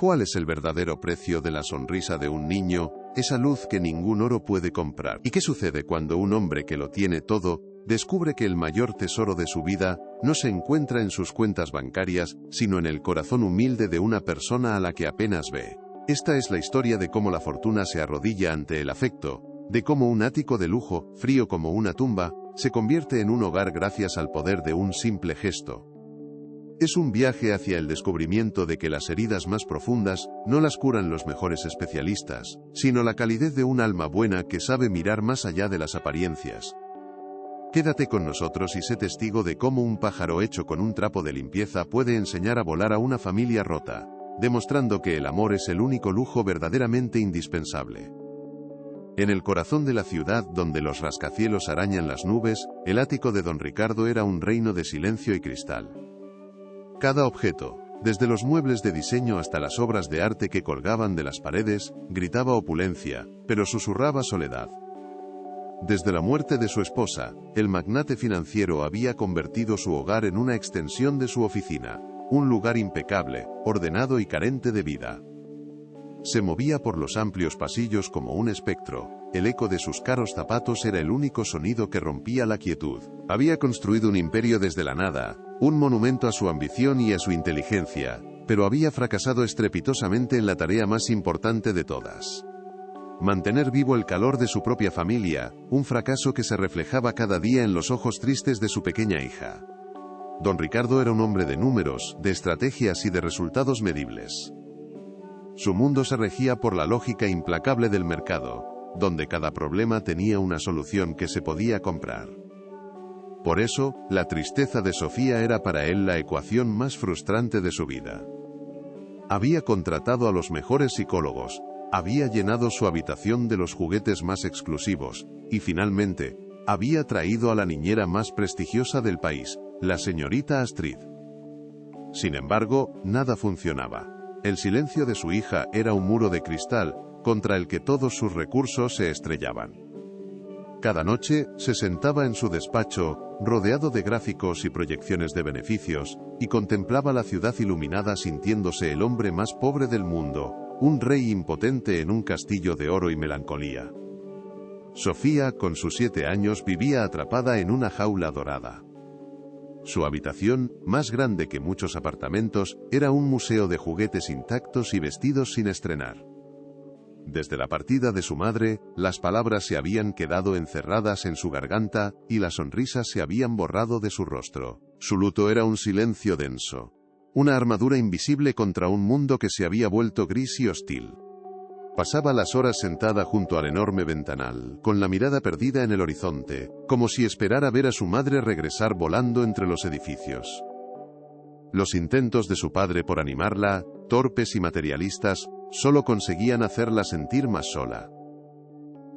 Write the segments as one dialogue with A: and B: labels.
A: ¿Cuál es el verdadero precio de la sonrisa de un niño, esa luz que ningún oro puede comprar? ¿Y qué sucede cuando un hombre que lo tiene todo, descubre que el mayor tesoro de su vida no se encuentra en sus cuentas bancarias, sino en el corazón humilde de una persona a la que apenas ve? Esta es la historia de cómo la fortuna se arrodilla ante el afecto, de cómo un ático de lujo, frío como una tumba, se convierte en un hogar gracias al poder de un simple gesto. Es un viaje hacia el descubrimiento de que las heridas más profundas no las curan los mejores especialistas, sino la calidez de un alma buena que sabe mirar más allá de las apariencias. Quédate con nosotros y sé testigo de cómo un pájaro hecho con un trapo de limpieza puede enseñar a volar a una familia rota, demostrando que el amor es el único lujo verdaderamente indispensable. En el corazón de la ciudad donde los rascacielos arañan las nubes, el ático de don Ricardo era un reino de silencio y cristal. Cada objeto, desde los muebles de diseño hasta las obras de arte que colgaban de las paredes, gritaba opulencia, pero susurraba soledad. Desde la muerte de su esposa, el magnate financiero había convertido su hogar en una extensión de su oficina, un lugar impecable, ordenado y carente de vida. Se movía por los amplios pasillos como un espectro, el eco de sus caros zapatos era el único sonido que rompía la quietud. Había construido un imperio desde la nada, un monumento a su ambición y a su inteligencia, pero había fracasado estrepitosamente en la tarea más importante de todas. Mantener vivo el calor de su propia familia, un fracaso que se reflejaba cada día en los ojos tristes de su pequeña hija. Don Ricardo era un hombre de números, de estrategias y de resultados medibles. Su mundo se regía por la lógica implacable del mercado, donde cada problema tenía una solución que se podía comprar. Por eso, la tristeza de Sofía era para él la ecuación más frustrante de su vida. Había contratado a los mejores psicólogos, había llenado su habitación de los juguetes más exclusivos, y finalmente, había traído a la niñera más prestigiosa del país, la señorita Astrid. Sin embargo, nada funcionaba. El silencio de su hija era un muro de cristal, contra el que todos sus recursos se estrellaban. Cada noche, se sentaba en su despacho, rodeado de gráficos y proyecciones de beneficios, y contemplaba la ciudad iluminada sintiéndose el hombre más pobre del mundo, un rey impotente en un castillo de oro y melancolía. Sofía, con sus 7 años, vivía atrapada en una jaula dorada. Su habitación, más grande que muchos apartamentos, era un museo de juguetes intactos y vestidos sin estrenar. Desde la partida de su madre, las palabras se habían quedado encerradas en su garganta, y las sonrisas se habían borrado de su rostro. Su luto era un silencio denso. Una armadura invisible contra un mundo que se había vuelto gris y hostil. Pasaba las horas sentada junto al enorme ventanal, con la mirada perdida en el horizonte, como si esperara ver a su madre regresar volando entre los edificios. Los intentos de su padre por animarla, torpes y materialistas, solo conseguían hacerla sentir más sola.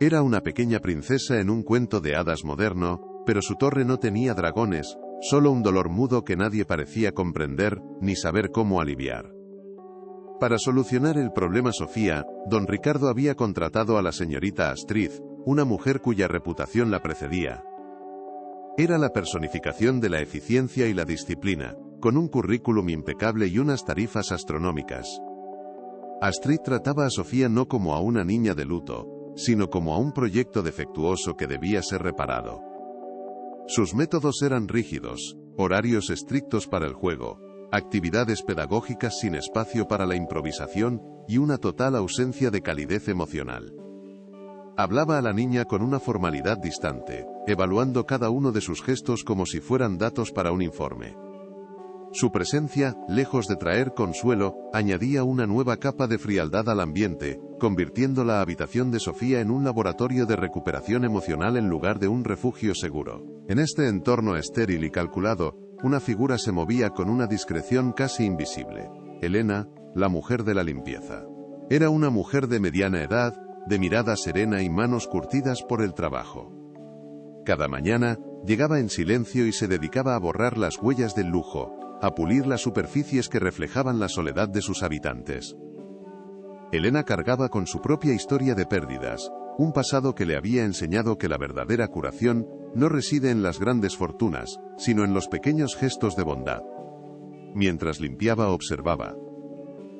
A: Era una pequeña princesa en un cuento de hadas moderno, pero su torre no tenía dragones, solo un dolor mudo que nadie parecía comprender, ni saber cómo aliviar. Para solucionar el problema Sofía, don Ricardo había contratado a la señorita Astrid, una mujer cuya reputación la precedía. Era la personificación de la eficiencia y la disciplina, con un currículum impecable y unas tarifas astronómicas. Astrid trataba a Sofía no como a una niña de luto, sino como a un proyecto defectuoso que debía ser reparado. Sus métodos eran rígidos, horarios estrictos para el juego, actividades pedagógicas sin espacio para la improvisación, y una total ausencia de calidez emocional. Hablaba a la niña con una formalidad distante, evaluando cada uno de sus gestos como si fueran datos para un informe. Su presencia, lejos de traer consuelo, añadía una nueva capa de frialdad al ambiente, convirtiendo la habitación de Sofía en un laboratorio de recuperación emocional en lugar de un refugio seguro. En este entorno estéril y calculado, una figura se movía con una discreción casi invisible. Elena, la mujer de la limpieza. Era una mujer de mediana edad, de mirada serena y manos curtidas por el trabajo. Cada mañana, llegaba en silencio y se dedicaba a borrar las huellas del lujo, a pulir las superficies que reflejaban la soledad de sus habitantes. Elena cargaba con su propia historia de pérdidas, un pasado que le había enseñado que la verdadera curación no reside en las grandes fortunas, sino en los pequeños gestos de bondad. Mientras limpiaba observaba.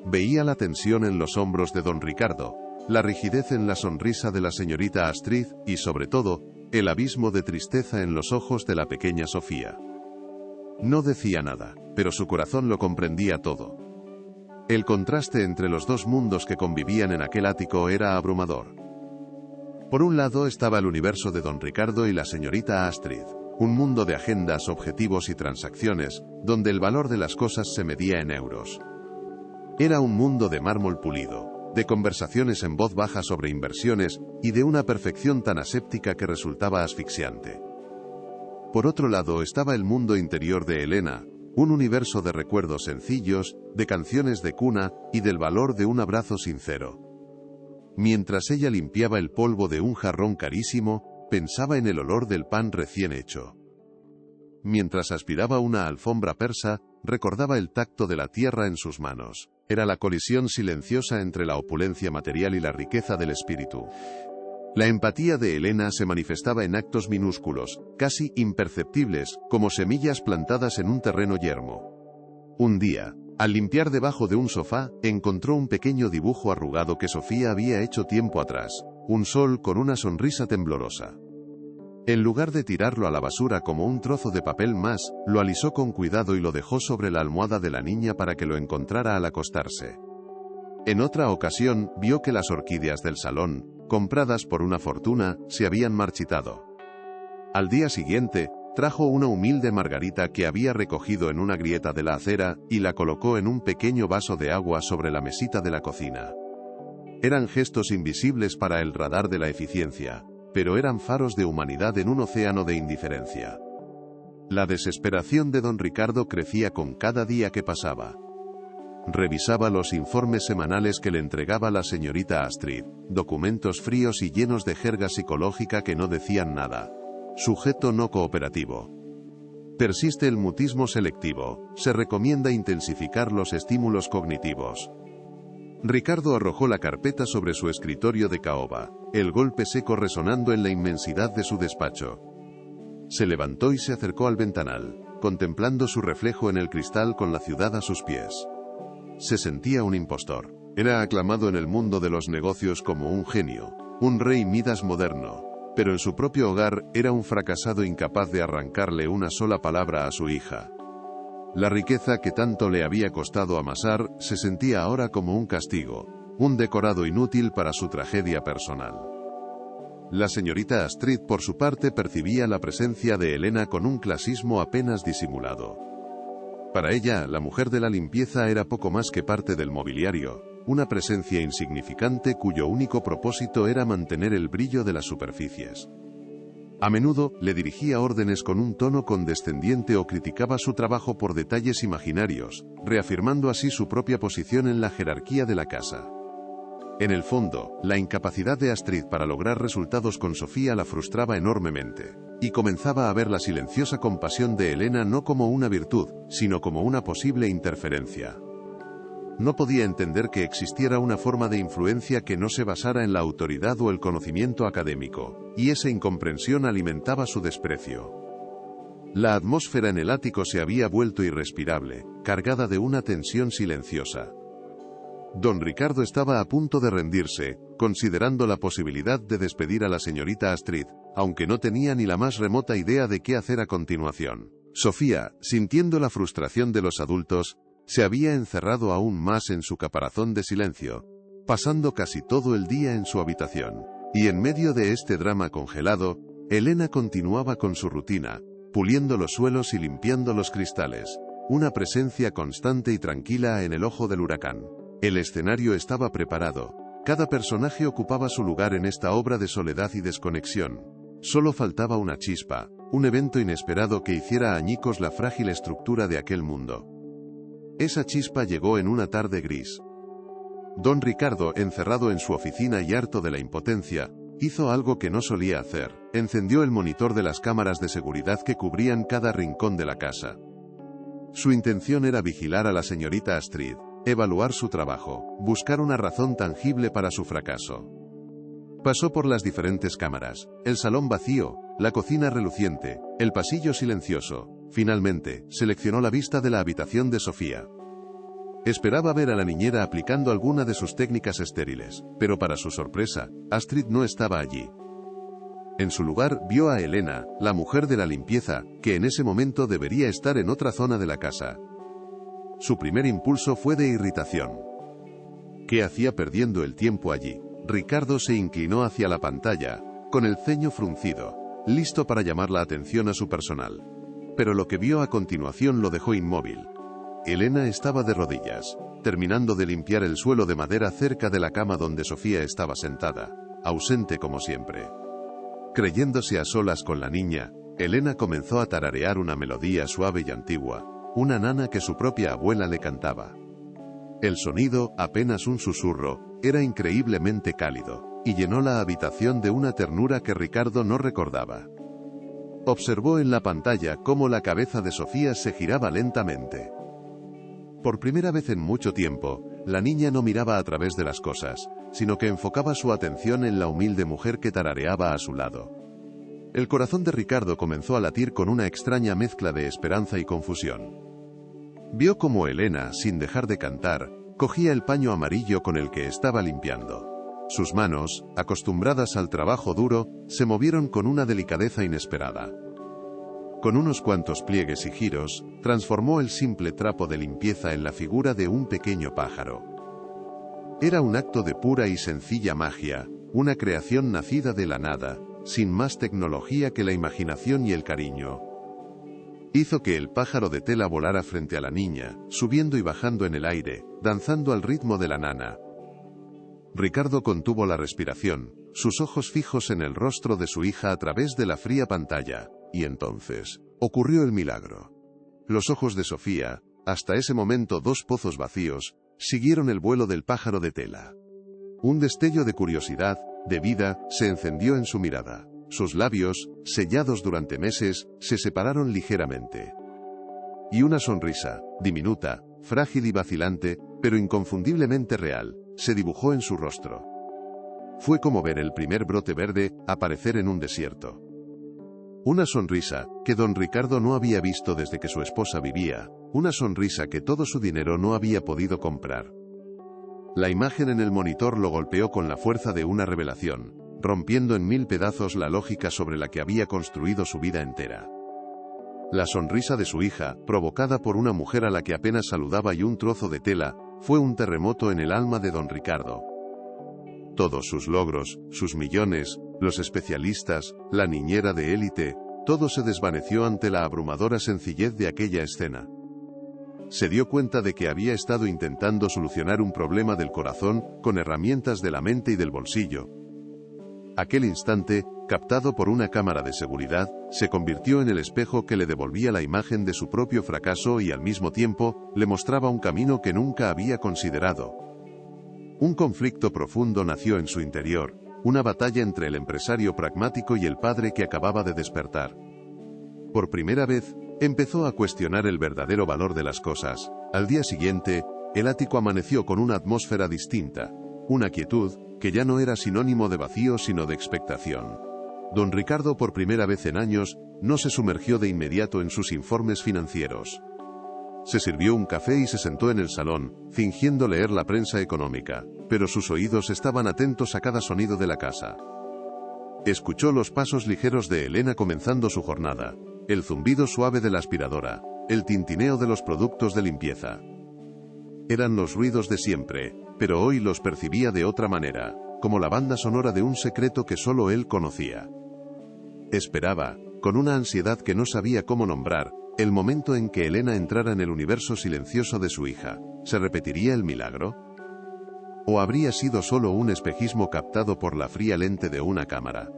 A: Veía la tensión en los hombros de don Ricardo, la rigidez en la sonrisa de la señorita Astrid y, sobre todo, el abismo de tristeza en los ojos de la pequeña Sofía. No decía nada, pero su corazón lo comprendía todo. El contraste entre los dos mundos que convivían en aquel ático era abrumador. Por un lado estaba el universo de don Ricardo y la señorita Astrid, un mundo de agendas, objetivos y transacciones, donde el valor de las cosas se medía en euros. Era un mundo de mármol pulido, de conversaciones en voz baja sobre inversiones y de una perfección tan aséptica que resultaba asfixiante. Por otro lado estaba el mundo interior de Elena, un universo de recuerdos sencillos, de canciones de cuna y del valor de un abrazo sincero. Mientras ella limpiaba el polvo de un jarrón carísimo, pensaba en el olor del pan recién hecho. Mientras aspiraba una alfombra persa, recordaba el tacto de la tierra en sus manos. Era la colisión silenciosa entre la opulencia material y la riqueza del espíritu. La empatía de Elena se manifestaba en actos minúsculos, casi imperceptibles, como semillas plantadas en un terreno yermo. Un día, al limpiar debajo de un sofá, encontró un pequeño dibujo arrugado que Sofía había hecho tiempo atrás, un sol con una sonrisa temblorosa. En lugar de tirarlo a la basura como un trozo de papel más, lo alisó con cuidado y lo dejó sobre la almohada de la niña para que lo encontrara al acostarse. En otra ocasión, vio que las orquídeas del salón, compradas por una fortuna, se habían marchitado. Al día siguiente, trajo una humilde margarita que había recogido en una grieta de la acera y la colocó en un pequeño vaso de agua sobre la mesita de la cocina. Eran gestos invisibles para el radar de la eficiencia, pero eran faros de humanidad en un océano de indiferencia. La desesperación de don Ricardo crecía con cada día que pasaba. Revisaba los informes semanales que le entregaba la señorita Astrid, documentos fríos y llenos de jerga psicológica que no decían nada. Sujeto no cooperativo. Persiste el mutismo selectivo, se recomienda intensificar los estímulos cognitivos. Ricardo arrojó la carpeta sobre su escritorio de caoba, el golpe seco resonando en la inmensidad de su despacho. Se levantó y se acercó al ventanal, contemplando su reflejo en el cristal con la ciudad a sus pies. Se sentía un impostor. Era aclamado en el mundo de los negocios como un genio, un rey Midas moderno, pero en su propio hogar era un fracasado incapaz de arrancarle una sola palabra a su hija. La riqueza que tanto le había costado amasar se sentía ahora como un castigo, un decorado inútil para su tragedia personal. La señorita Astrid, por su parte, percibía la presencia de Elena con un clasismo apenas disimulado. Para ella, la mujer de la limpieza era poco más que parte del mobiliario, una presencia insignificante cuyo único propósito era mantener el brillo de las superficies. A menudo, le dirigía órdenes con un tono condescendiente o criticaba su trabajo por detalles imaginarios, reafirmando así su propia posición en la jerarquía de la casa. En el fondo, la incapacidad de Astrid para lograr resultados con Sofía la frustraba enormemente, y comenzaba a ver la silenciosa compasión de Elena no como una virtud, sino como una posible interferencia. No podía entender que existiera una forma de influencia que no se basara en la autoridad o el conocimiento académico, y esa incomprensión alimentaba su desprecio. La atmósfera en el ático se había vuelto irrespirable, cargada de una tensión silenciosa. Don Ricardo estaba a punto de rendirse, considerando la posibilidad de despedir a la señorita Astrid, aunque no tenía ni la más remota idea de qué hacer a continuación. Sofía, sintiendo la frustración de los adultos, se había encerrado aún más en su caparazón de silencio, pasando casi todo el día en su habitación. Y en medio de este drama congelado, Elena continuaba con su rutina, puliendo los suelos y limpiando los cristales, una presencia constante y tranquila en el ojo del huracán. El escenario estaba preparado, cada personaje ocupaba su lugar en esta obra de soledad y desconexión. Solo faltaba una chispa, un evento inesperado que hiciera añicos la frágil estructura de aquel mundo. Esa chispa llegó en una tarde gris. Don Ricardo, encerrado en su oficina y harto de la impotencia, hizo algo que no solía hacer: encendió el monitor de las cámaras de seguridad que cubrían cada rincón de la casa. Su intención era vigilar a la señorita Astrid, evaluar su trabajo, buscar una razón tangible para su fracaso. Pasó por las diferentes cámaras, el salón vacío, la cocina reluciente, el pasillo silencioso. Finalmente, seleccionó la vista de la habitación de Sofía. Esperaba ver a la niñera aplicando alguna de sus técnicas estériles, pero para su sorpresa, Astrid no estaba allí. En su lugar, vio a Elena, la mujer de la limpieza, que en ese momento debería estar en otra zona de la casa. Su primer impulso fue de irritación. ¿Qué hacía perdiendo el tiempo allí? Ricardo se inclinó hacia la pantalla, con el ceño fruncido, listo para llamar la atención a su personal. Pero lo que vio a continuación lo dejó inmóvil. Elena estaba de rodillas, terminando de limpiar el suelo de madera cerca de la cama donde Sofía estaba sentada, ausente como siempre. Creyéndose a solas con la niña, Elena comenzó a tararear una melodía suave y antigua, una nana que su propia abuela le cantaba. El sonido, apenas un susurro, era increíblemente cálido, y llenó la habitación de una ternura que Ricardo no recordaba. Observó en la pantalla cómo la cabeza de Sofía se giraba lentamente. Por primera vez en mucho tiempo, la niña no miraba a través de las cosas, sino que enfocaba su atención en la humilde mujer que tarareaba a su lado. El corazón de Ricardo comenzó a latir con una extraña mezcla de esperanza y confusión. Vio cómo Elena, sin dejar de cantar, cogía el paño amarillo con el que estaba limpiando. Sus manos, acostumbradas al trabajo duro, se movieron con una delicadeza inesperada. Con unos cuantos pliegues y giros, transformó el simple trapo de limpieza en la figura de un pequeño pájaro. Era un acto de pura y sencilla magia, una creación nacida de la nada, sin más tecnología que la imaginación y el cariño. Hizo que el pájaro de tela volara frente a la niña, subiendo y bajando en el aire, danzando al ritmo de la nana. Ricardo contuvo la respiración, sus ojos fijos en el rostro de su hija a través de la fría pantalla. Y entonces, ocurrió el milagro. Los ojos de Sofía, hasta ese momento dos pozos vacíos, siguieron el vuelo del pájaro de tela. Un destello de curiosidad, de vida, se encendió en su mirada. Sus labios, sellados durante meses, se separaron ligeramente. Y una sonrisa, diminuta, frágil y vacilante, pero inconfundiblemente real, se dibujó en su rostro. Fue como ver el primer brote verde aparecer en un desierto. Una sonrisa que don Ricardo no había visto desde que su esposa vivía, una sonrisa que todo su dinero no había podido comprar. La imagen en el monitor lo golpeó con la fuerza de una revelación, rompiendo en mil pedazos la lógica sobre la que había construido su vida entera. La sonrisa de su hija, provocada por una mujer a la que apenas saludaba y un trozo de tela, fue un terremoto en el alma de don Ricardo. Todos sus logros, sus millones, los especialistas, la niñera de élite, todo se desvaneció ante la abrumadora sencillez de aquella escena. Se dio cuenta de que había estado intentando solucionar un problema del corazón con herramientas de la mente y del bolsillo. Aquel instante, captado por una cámara de seguridad, se convirtió en el espejo que le devolvía la imagen de su propio fracaso y al mismo tiempo, le mostraba un camino que nunca había considerado. Un conflicto profundo nació en su interior, una batalla entre el empresario pragmático y el padre que acababa de despertar. Por primera vez, empezó a cuestionar el verdadero valor de las cosas. Al día siguiente, el ático amaneció con una atmósfera distinta, una quietud que ya no era sinónimo de vacío sino de expectación. Don Ricardo, por primera vez en años, no se sumergió de inmediato en sus informes financieros. Se sirvió un café y se sentó en el salón, fingiendo leer la prensa económica, pero sus oídos estaban atentos a cada sonido de la casa. Escuchó los pasos ligeros de Elena comenzando su jornada, el zumbido suave de la aspiradora, el tintineo de los productos de limpieza. Eran los ruidos de siempre, pero hoy los percibía de otra manera, como la banda sonora de un secreto que solo él conocía. Esperaba, con una ansiedad que no sabía cómo nombrar, el momento en que Elena entrara en el universo silencioso de su hija. ¿Se repetiría el milagro? ¿O habría sido solo un espejismo captado por la fría lente de una cámara?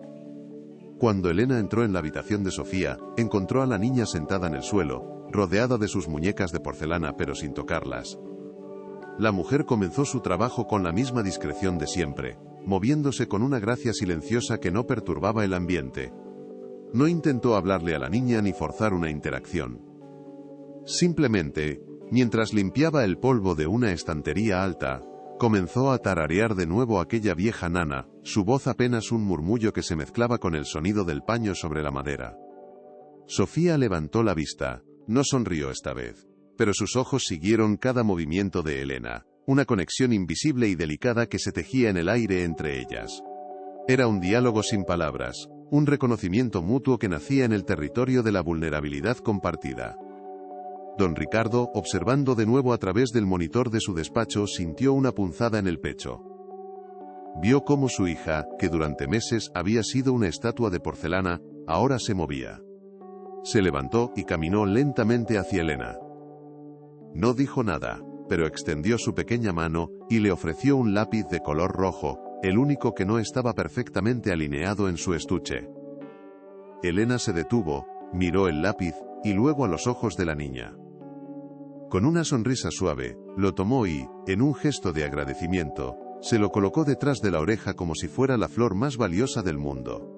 A: Cuando Elena entró en la habitación de Sofía, encontró a la niña sentada en el suelo, rodeada de sus muñecas de porcelana pero sin tocarlas. La mujer comenzó su trabajo con la misma discreción de siempre, moviéndose con una gracia silenciosa que no perturbaba el ambiente. No intentó hablarle a la niña ni forzar una interacción. Simplemente, mientras limpiaba el polvo de una estantería alta, comenzó a tararear de nuevo aquella vieja nana, su voz apenas un murmullo que se mezclaba con el sonido del paño sobre la madera. Sofía levantó la vista, no sonrió esta vez. pero sus ojos siguieron cada movimiento de Elena, una conexión invisible y delicada que se tejía en el aire entre ellas. Era un diálogo sin palabras, un reconocimiento mutuo que nacía en el territorio de la vulnerabilidad compartida. Don Ricardo, observando de nuevo a través del monitor de su despacho, sintió una punzada en el pecho. Vio cómo su hija, que durante meses había sido una estatua de porcelana, ahora se movía. Se levantó y caminó lentamente hacia Elena. No dijo nada, pero extendió su pequeña mano y le ofreció un lápiz de color rojo, el único que no estaba perfectamente alineado en su estuche. Elena se detuvo, miró el lápiz y luego a los ojos de la niña. Con una sonrisa suave, lo tomó y, en un gesto de agradecimiento, se lo colocó detrás de la oreja como si fuera la flor más valiosa del mundo.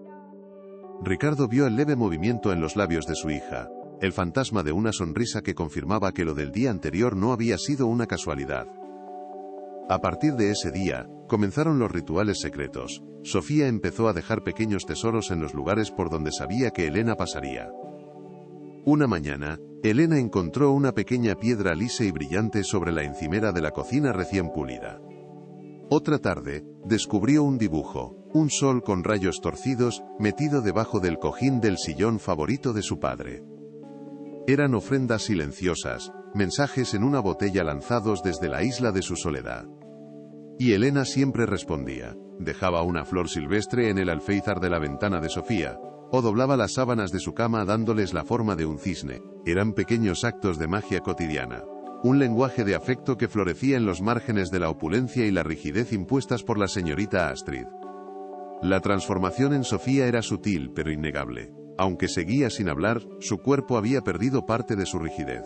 A: Ricardo vio el leve movimiento en los labios de su hija, el fantasma de una sonrisa que confirmaba que lo del día anterior no había sido una casualidad. A partir de ese día, comenzaron los rituales secretos. Sofía empezó a dejar pequeños tesoros en los lugares por donde sabía que Elena pasaría. Una mañana, Elena encontró una pequeña piedra lisa y brillante sobre la encimera de la cocina recién pulida. Otra tarde, descubrió un dibujo, un sol con rayos torcidos, metido debajo del cojín del sillón favorito de su padre. Eran ofrendas silenciosas, mensajes en una botella lanzados desde la isla de su soledad. Y Elena siempre respondía, dejaba una flor silvestre en el alféizar de la ventana de Sofía, o doblaba las sábanas de su cama dándoles la forma de un cisne. Eran pequeños actos de magia cotidiana. Un lenguaje de afecto que florecía en los márgenes de la opulencia y la rigidez impuestas por la señorita Astrid. La transformación en Sofía era sutil pero innegable. Aunque seguía sin hablar, su cuerpo había perdido parte de su rigidez.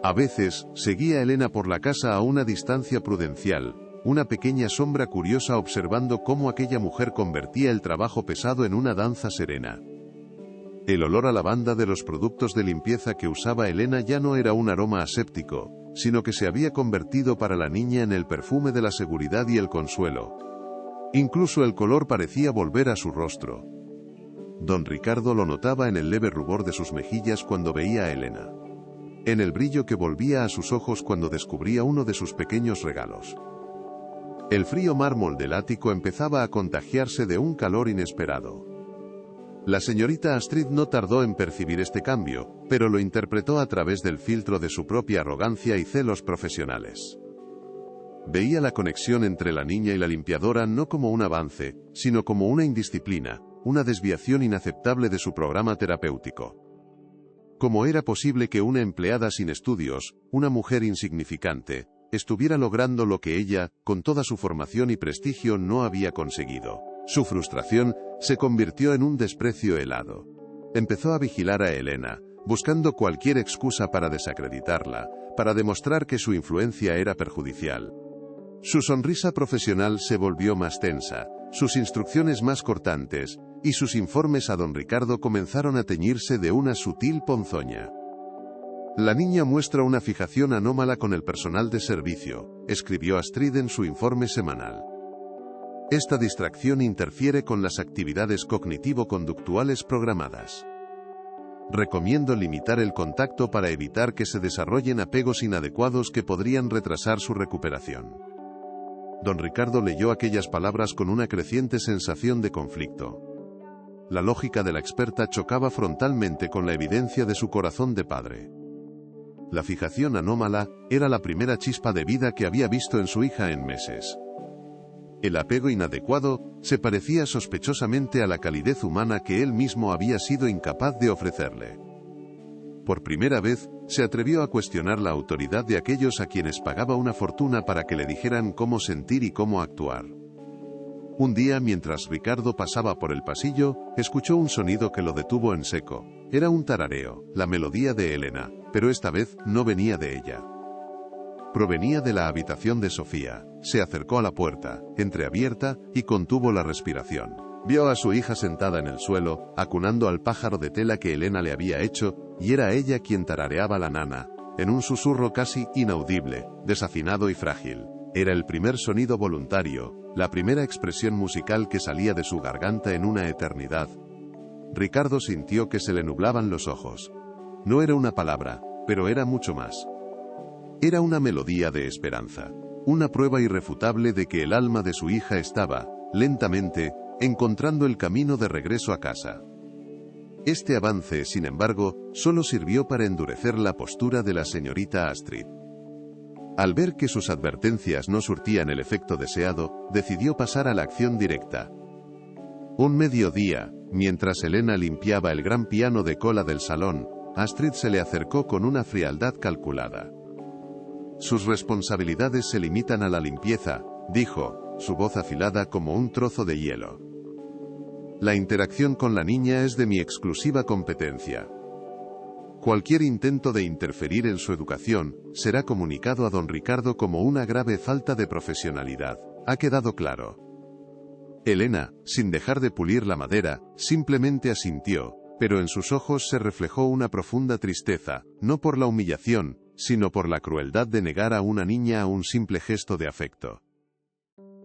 A: A veces, seguía a Elena por la casa a una distancia prudencial, una pequeña sombra curiosa observando cómo aquella mujer convertía el trabajo pesado en una danza serena. El olor a lavanda de los productos de limpieza que usaba Elena ya no era un aroma aséptico, sino que se había convertido para la niña en el perfume de la seguridad y el consuelo. Incluso el color parecía volver a su rostro. Don Ricardo lo notaba en el leve rubor de sus mejillas cuando veía a Elena. En el brillo que volvía a sus ojos cuando descubría uno de sus pequeños regalos. El frío mármol del ático empezaba a contagiarse de un calor inesperado. La señorita Astrid no tardó en percibir este cambio, pero lo interpretó a través del filtro de su propia arrogancia y celos profesionales. Veía la conexión entre la niña y la limpiadora no como un avance, sino como una indisciplina, una desviación inaceptable de su programa terapéutico. ¿Cómo era posible que una empleada sin estudios, una mujer insignificante, estuviera logrando lo que ella, con toda su formación y prestigio, no había conseguido? Su frustración se convirtió en un desprecio helado. Empezó a vigilar a Elena, buscando cualquier excusa para desacreditarla, para demostrar que su influencia era perjudicial. Su sonrisa profesional se volvió más tensa, sus instrucciones más cortantes, y sus informes a don Ricardo comenzaron a teñirse de una sutil ponzoña. La niña muestra una fijación anómala con el personal de servicio, escribió Astrid en su informe semanal. Esta distracción interfiere con las actividades cognitivo-conductuales programadas. Recomiendo limitar el contacto para evitar que se desarrollen apegos inadecuados que podrían retrasar su recuperación. Don Ricardo leyó aquellas palabras con una creciente sensación de conflicto. La lógica de la experta chocaba frontalmente con la evidencia de su corazón de padre. La fijación anómala era la primera chispa de vida que había visto en su hija en meses. El apego inadecuado se parecía sospechosamente a la calidez humana que él mismo había sido incapaz de ofrecerle. Por primera vez, se atrevió a cuestionar la autoridad de aquellos a quienes pagaba una fortuna para que le dijeran cómo sentir y cómo actuar. Un día, mientras Ricardo pasaba por el pasillo, escuchó un sonido que lo detuvo en seco. Era un tarareo, la melodía de Elena, pero esta vez no venía de ella. Provenía de la habitación de Sofía. Se acercó a la puerta, entreabierta, y contuvo la respiración. Vio a su hija sentada en el suelo, acunando al pájaro de tela que Elena le había hecho, y era ella quien tarareaba la nana, en un susurro casi inaudible, desafinado y frágil. Era el primer sonido voluntario, la primera expresión musical que salía de su garganta en una eternidad. Ricardo sintió que se le nublaban los ojos. No era una palabra, pero era mucho más. Era una melodía de esperanza, una prueba irrefutable de que el alma de su hija estaba, lentamente, encontrando el camino de regreso a casa. Este avance, sin embargo, solo sirvió para endurecer la postura de la señorita Astrid. Al ver que sus advertencias no surtían el efecto deseado, decidió pasar a la acción directa. Un mediodía, mientras Elena limpiaba el gran piano de cola del salón, Astrid se le acercó con una frialdad calculada. «Sus responsabilidades se limitan a la limpieza», dijo, su voz afilada como un trozo de hielo. «La interacción con la niña es de mi exclusiva competencia. Cualquier intento de interferir en su educación será comunicado a don Ricardo como una grave falta de profesionalidad. ¿Ha quedado claro?» Elena, sin dejar de pulir la madera, simplemente asintió, pero en sus ojos se reflejó una profunda tristeza, no por la humillación, sino por la crueldad de negar a una niña a un simple gesto de afecto.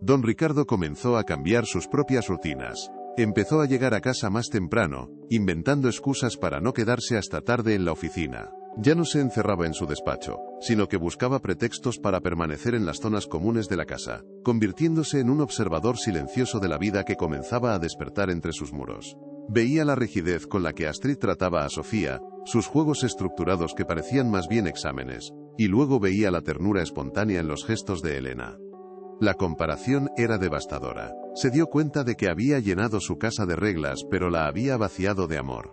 A: Don Ricardo comenzó a cambiar sus propias rutinas. Empezó a llegar a casa más temprano, inventando excusas para no quedarse hasta tarde en la oficina. Ya no se encerraba en su despacho, sino que buscaba pretextos para permanecer en las zonas comunes de la casa, convirtiéndose en un observador silencioso de la vida que comenzaba a despertar entre sus muros. Veía la rigidez con la que Astrid trataba a Sofía, sus juegos estructurados que parecían más bien exámenes, y luego veía la ternura espontánea en los gestos de Elena. La comparación era devastadora. Se dio cuenta de que había llenado su casa de reglas, pero la había vaciado de amor.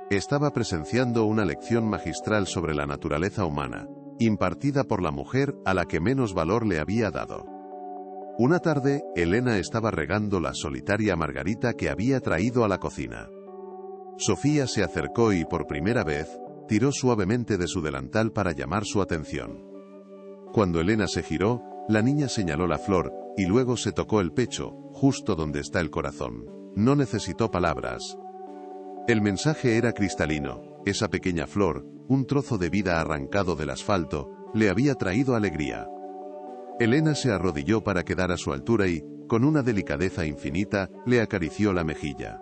A: Estaba presenciando una lección magistral sobre la naturaleza humana, impartida por la mujer a la que menos valor le había dado. Una tarde, Elena estaba regando la solitaria margarita que había traído a la cocina. Sofía se acercó y por primera vez, tiró suavemente de su delantal para llamar su atención. Cuando Elena se giró, la niña señaló la flor, y luego se tocó el pecho, justo donde está el corazón. No necesitó palabras. El mensaje era cristalino. Esa pequeña flor, un trozo de vida arrancado del asfalto, le había traído alegría. Elena se arrodilló para quedar a su altura y, con una delicadeza infinita, le acarició la mejilla.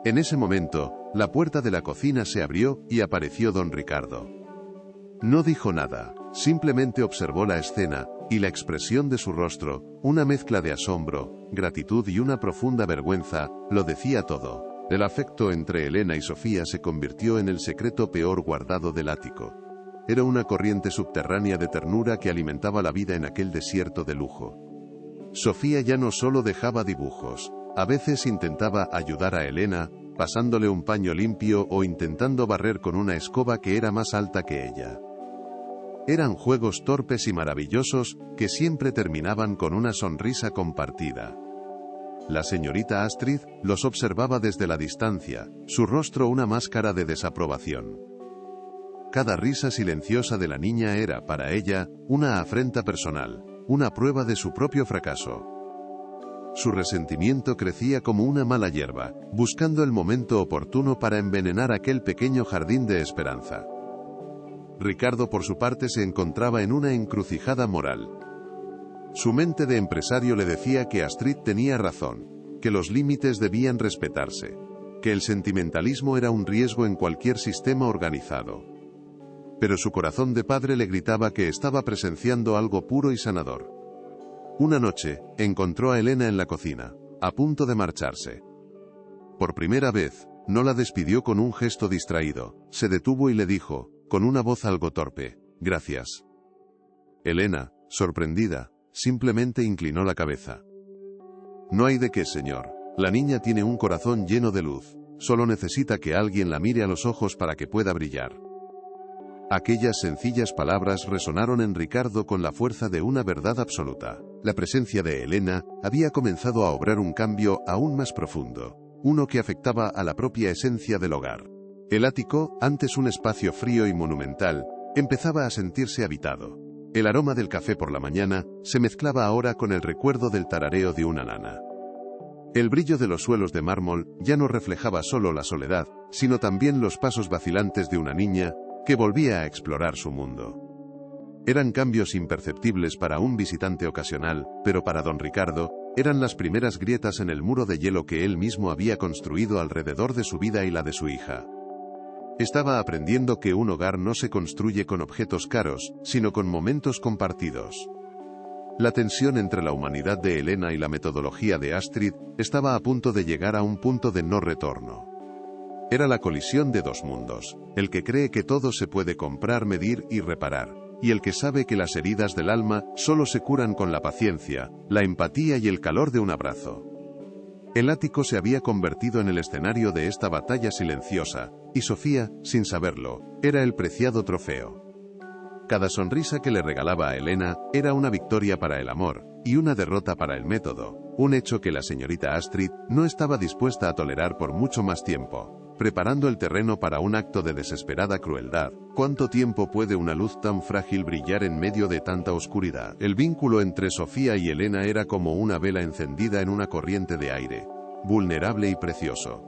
A: En ese momento, la puerta de la cocina se abrió y apareció don Ricardo. No dijo nada, simplemente observó la escena, y la expresión de su rostro, una mezcla de asombro, gratitud y una profunda vergüenza, lo decía todo. El afecto entre Elena y Sofía se convirtió en el secreto peor guardado del ático. Era una corriente subterránea de ternura que alimentaba la vida en aquel desierto de lujo. Sofía ya no solo dejaba dibujos, a veces intentaba ayudar a Elena, pasándole un paño limpio o intentando barrer con una escoba que era más alta que ella. Eran juegos torpes y maravillosos, que siempre terminaban con una sonrisa compartida. La señorita Astrid los observaba desde la distancia, su rostro una máscara de desaprobación. Cada risa silenciosa de la niña era, para ella, una afrenta personal, una prueba de su propio fracaso. Su resentimiento crecía como una mala hierba, buscando el momento oportuno para envenenar aquel pequeño jardín de esperanza. Ricardo, por su parte, se encontraba en una encrucijada moral. Su mente de empresario le decía que Astrid tenía razón, que los límites debían respetarse, que el sentimentalismo era un riesgo en cualquier sistema organizado. Pero su corazón de padre le gritaba que estaba presenciando algo puro y sanador. Una noche, encontró a Elena en la cocina, a punto de marcharse. Por primera vez, no la despidió con un gesto distraído, se detuvo y le dijo, con una voz algo torpe, «Gracias». Elena, sorprendida, simplemente inclinó la cabeza. «No hay de qué, señor. La niña tiene un corazón lleno de luz. Solo necesita que alguien la mire a los ojos para que pueda brillar». Aquellas sencillas palabras resonaron en Ricardo con la fuerza de una verdad absoluta. La presencia de Elena había comenzado a obrar un cambio aún más profundo, uno que afectaba a la propia esencia del hogar. El ático, antes un espacio frío y monumental, empezaba a sentirse habitado. El aroma del café por la mañana se mezclaba ahora con el recuerdo del tarareo de una nana. El brillo de los suelos de mármol ya no reflejaba solo la soledad, sino también los pasos vacilantes de una niña que volvía a explorar su mundo. Eran cambios imperceptibles para un visitante ocasional, pero para don Ricardo, eran las primeras grietas en el muro de hielo que él mismo había construido alrededor de su vida y la de su hija. Estaba aprendiendo que un hogar no se construye con objetos caros, sino con momentos compartidos. La tensión entre la humanidad de Elena y la metodología de Astrid estaba a punto de llegar a un punto de no retorno. Era la colisión de dos mundos, el que cree que todo se puede comprar, medir y reparar, y el que sabe que las heridas del alma solo se curan con la paciencia, la empatía y el calor de un abrazo. El ático se había convertido en el escenario de esta batalla silenciosa, y Sofía, sin saberlo, era el preciado trofeo. Cada sonrisa que le regalaba a Elena era una victoria para el amor, y una derrota para el método, un hecho que la señorita Astrid no estaba dispuesta a tolerar por mucho más tiempo, preparando el terreno para un acto de desesperada crueldad. ¿Cuánto tiempo puede una luz tan frágil brillar en medio de tanta oscuridad? El vínculo entre Sofía y Elena era como una vela encendida en una corriente de aire, vulnerable y precioso.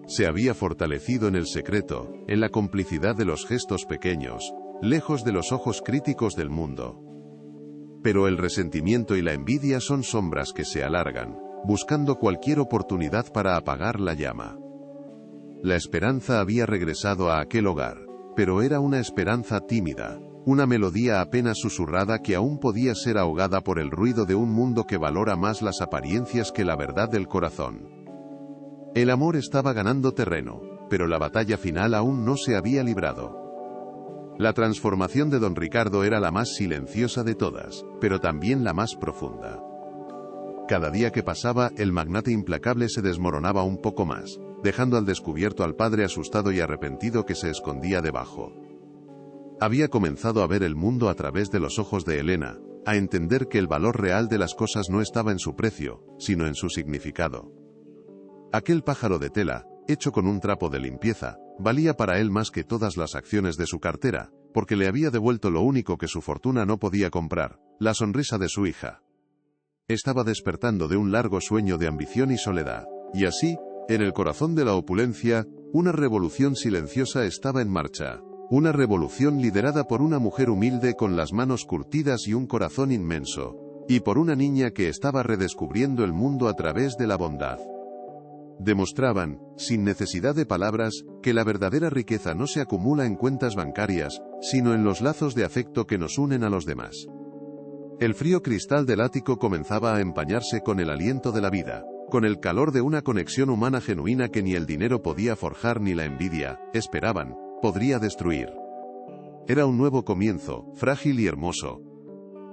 A: Se había fortalecido en el secreto, en la complicidad de los gestos pequeños, lejos de los ojos críticos del mundo. Pero el resentimiento y la envidia son sombras que se alargan, buscando cualquier oportunidad para apagar la llama. La esperanza había regresado a aquel hogar, pero era una esperanza tímida, una melodía apenas susurrada que aún podía ser ahogada por el ruido de un mundo que valora más las apariencias que la verdad del corazón. El amor estaba ganando terreno, pero la batalla final aún no se había librado. La transformación de don Ricardo era la más silenciosa de todas, pero también la más profunda. Cada día que pasaba, el magnate implacable se desmoronaba un poco más, dejando al descubierto al padre asustado y arrepentido que se escondía debajo. Había comenzado a ver el mundo a través de los ojos de Elena, a entender que el valor real de las cosas no estaba en su precio, sino en su significado. Aquel pájaro de tela, hecho con un trapo de limpieza, valía para él más que todas las acciones de su cartera, porque le había devuelto lo único que su fortuna no podía comprar, la sonrisa de su hija. Estaba despertando de un largo sueño de ambición y soledad, y así, en el corazón de la opulencia, una revolución silenciosa estaba en marcha. Una revolución liderada por una mujer humilde con las manos curtidas y un corazón inmenso, y por una niña que estaba redescubriendo el mundo a través de la bondad. Demostraban, sin necesidad de palabras, que la verdadera riqueza no se acumula en cuentas bancarias, sino en los lazos de afecto que nos unen a los demás. El frío cristal del ático comenzaba a empañarse con el aliento de la vida, con el calor de una conexión humana genuina que ni el dinero podía forjar ni la envidia, esperaban, podría destruir. Era un nuevo comienzo, frágil y hermoso.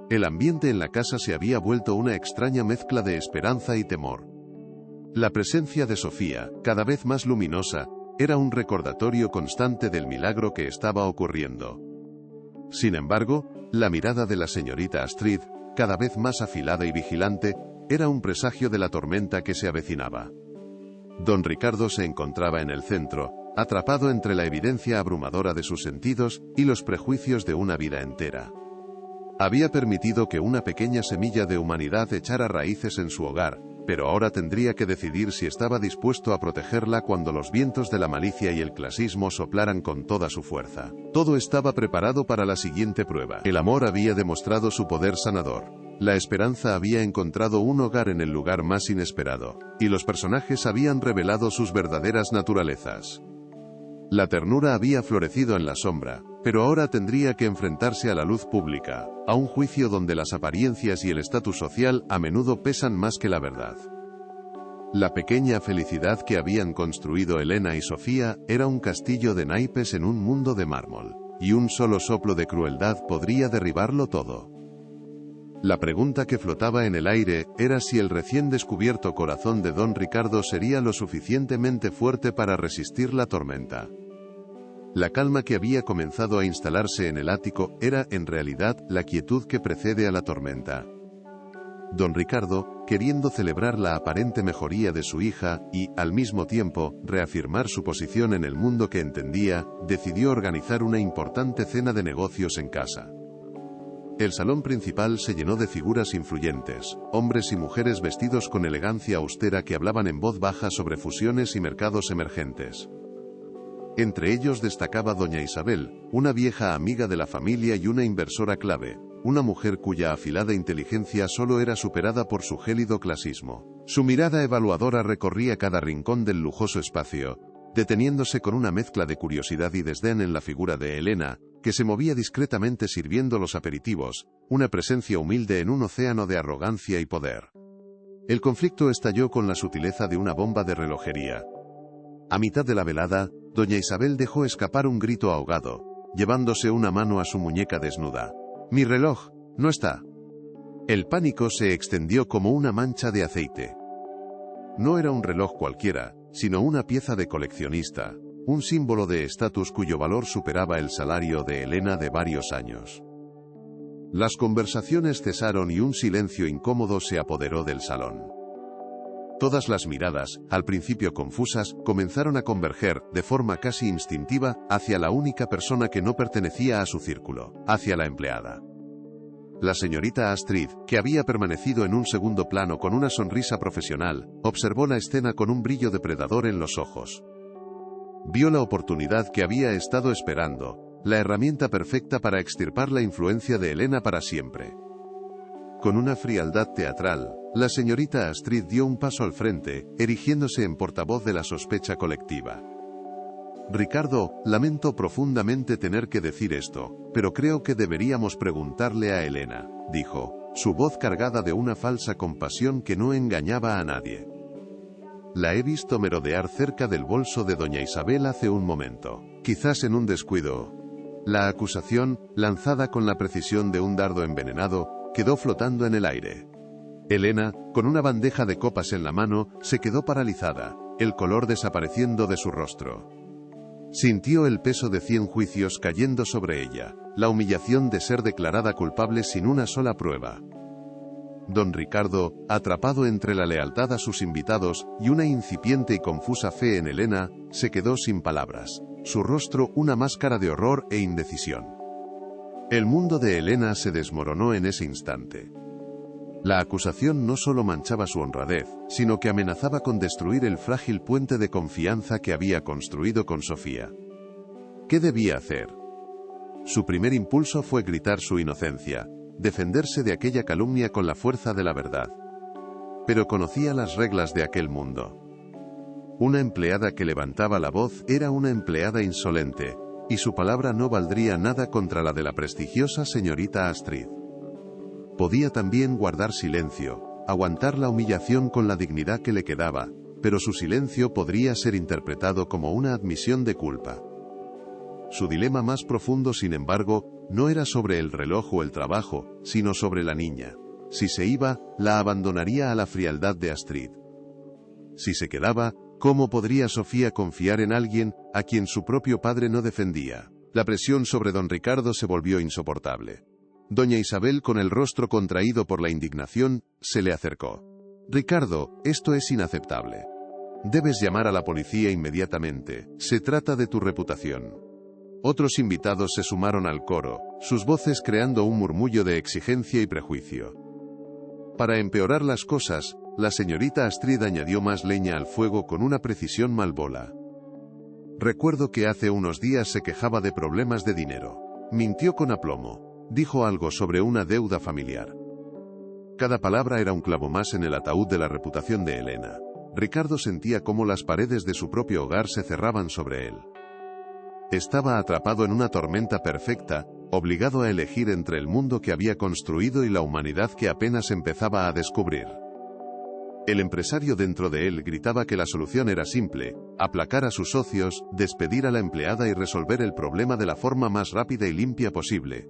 A: El ambiente en la casa se había vuelto una extraña mezcla de esperanza y temor. La presencia de Sofía, cada vez más luminosa, era un recordatorio constante del milagro que estaba ocurriendo. Sin embargo, la mirada de la señorita Astrid, cada vez más afilada y vigilante, era un presagio de la tormenta que se avecinaba. Don Ricardo se encontraba en el centro, atrapado entre la evidencia abrumadora de sus sentidos y los prejuicios de una vida entera. Había permitido que una pequeña semilla de humanidad echara raíces en su hogar, pero ahora tendría que decidir si estaba dispuesto a protegerla cuando los vientos de la malicia y el clasismo soplaran con toda su fuerza. Todo estaba preparado para la siguiente prueba. El amor había demostrado su poder sanador. La esperanza había encontrado un hogar en el lugar más inesperado, y los personajes habían revelado sus verdaderas naturalezas. La ternura había florecido en la sombra, pero ahora tendría que enfrentarse a la luz pública, a un juicio donde las apariencias y el estatus social a menudo pesan más que la verdad. La pequeña felicidad que habían construido Elena y Sofía era un castillo de naipes en un mundo de mármol, y un solo soplo de crueldad podría derribarlo todo. La pregunta que flotaba en el aire era si el recién descubierto corazón de don Ricardo sería lo suficientemente fuerte para resistir la tormenta. La calma que había comenzado a instalarse en el ático era, en realidad, la quietud que precede a la tormenta. Don Ricardo, queriendo celebrar la aparente mejoría de su hija y, al mismo tiempo, reafirmar su posición en el mundo que entendía, decidió organizar una importante cena de negocios en casa. El salón principal se llenó de figuras influyentes, hombres y mujeres vestidos con elegancia austera que hablaban en voz baja sobre fusiones y mercados emergentes. Entre ellos destacaba doña Isabel, una vieja amiga de la familia y una inversora clave, una mujer cuya afilada inteligencia solo era superada por su gélido clasismo. Su mirada evaluadora recorría cada rincón del lujoso espacio, deteniéndose con una mezcla de curiosidad y desdén en la figura de Elena, que se movía discretamente sirviendo los aperitivos, una presencia humilde en un océano de arrogancia y poder. El conflicto estalló con la sutileza de una bomba de relojería. A mitad de la velada, doña Isabel dejó escapar un grito ahogado, llevándose una mano a su muñeca desnuda. «Mi reloj, no está». El pánico se extendió como una mancha de aceite. No era un reloj cualquiera, sino una pieza de coleccionista, un símbolo de estatus cuyo valor superaba el salario de Elena de varios años. Las conversaciones cesaron y un silencio incómodo se apoderó del salón. Todas las miradas, al principio confusas, comenzaron a converger, de forma casi instintiva, hacia la única persona que no pertenecía a su círculo, hacia la empleada. La señorita Astrid, que había permanecido en un segundo plano con una sonrisa profesional, observó la escena con un brillo depredador en los ojos. Vio la oportunidad que había estado esperando, la herramienta perfecta para extirpar la influencia de Elena para siempre. Con una frialdad teatral, la señorita Astrid dio un paso al frente, erigiéndose en portavoz de la sospecha colectiva. «Ricardo, lamento profundamente tener que decir esto, pero creo que deberíamos preguntarle a Elena», dijo, su voz cargada de una falsa compasión que no engañaba a nadie. «La he visto merodear cerca del bolso de doña Isabel hace un momento, quizás en un descuido». La acusación, lanzada con la precisión de un dardo envenenado, quedó flotando en el aire. Elena, con una bandeja de copas en la mano, se quedó paralizada, el color desapareciendo de su rostro. Sintió el peso de 100 juicios cayendo sobre ella, la humillación de ser declarada culpable sin una sola prueba. Don Ricardo, atrapado entre la lealtad a sus invitados y una incipiente y confusa fe en Elena, se quedó sin palabras, su rostro una máscara de horror e indecisión. El mundo de Elena se desmoronó en ese instante. La acusación no solo manchaba su honradez, sino que amenazaba con destruir el frágil puente de confianza que había construido con Sofía. ¿Qué debía hacer? Su primer impulso fue gritar su inocencia, defenderse de aquella calumnia con la fuerza de la verdad. Pero conocía las reglas de aquel mundo. Una empleada que levantaba la voz era una empleada insolente, y su palabra no valdría nada contra la de la prestigiosa señorita Astrid. Podía también guardar silencio, aguantar la humillación con la dignidad que le quedaba, pero su silencio podría ser interpretado como una admisión de culpa. Su dilema más profundo, sin embargo, no era sobre el reloj o el trabajo, sino sobre la niña. Si se iba, la abandonaría a la frialdad de Astrid. Si se quedaba, ¿cómo podría Sofía confiar en alguien a quien su propio padre no defendía? La presión sobre don Ricardo se volvió insoportable. Doña Isabel, con el rostro contraído por la indignación, se le acercó. «Ricardo, esto es inaceptable. Debes llamar a la policía inmediatamente, se trata de tu reputación». Otros invitados se sumaron al coro, sus voces creando un murmullo de exigencia y prejuicio. Para empeorar las cosas, la señorita Astrid añadió más leña al fuego con una precisión malvola. «Recuerdo que hace unos días se quejaba de problemas de dinero. Mintió con aplomo. Dijo algo sobre una deuda familiar». Cada palabra era un clavo más en el ataúd de la reputación de Elena. Ricardo sentía cómo las paredes de su propio hogar se cerraban sobre él. Estaba atrapado en una tormenta perfecta, obligado a elegir entre el mundo que había construido y la humanidad que apenas empezaba a descubrir. El empresario dentro de él gritaba que la solución era simple: aplacar a sus socios, despedir a la empleada y resolver el problema de la forma más rápida y limpia posible.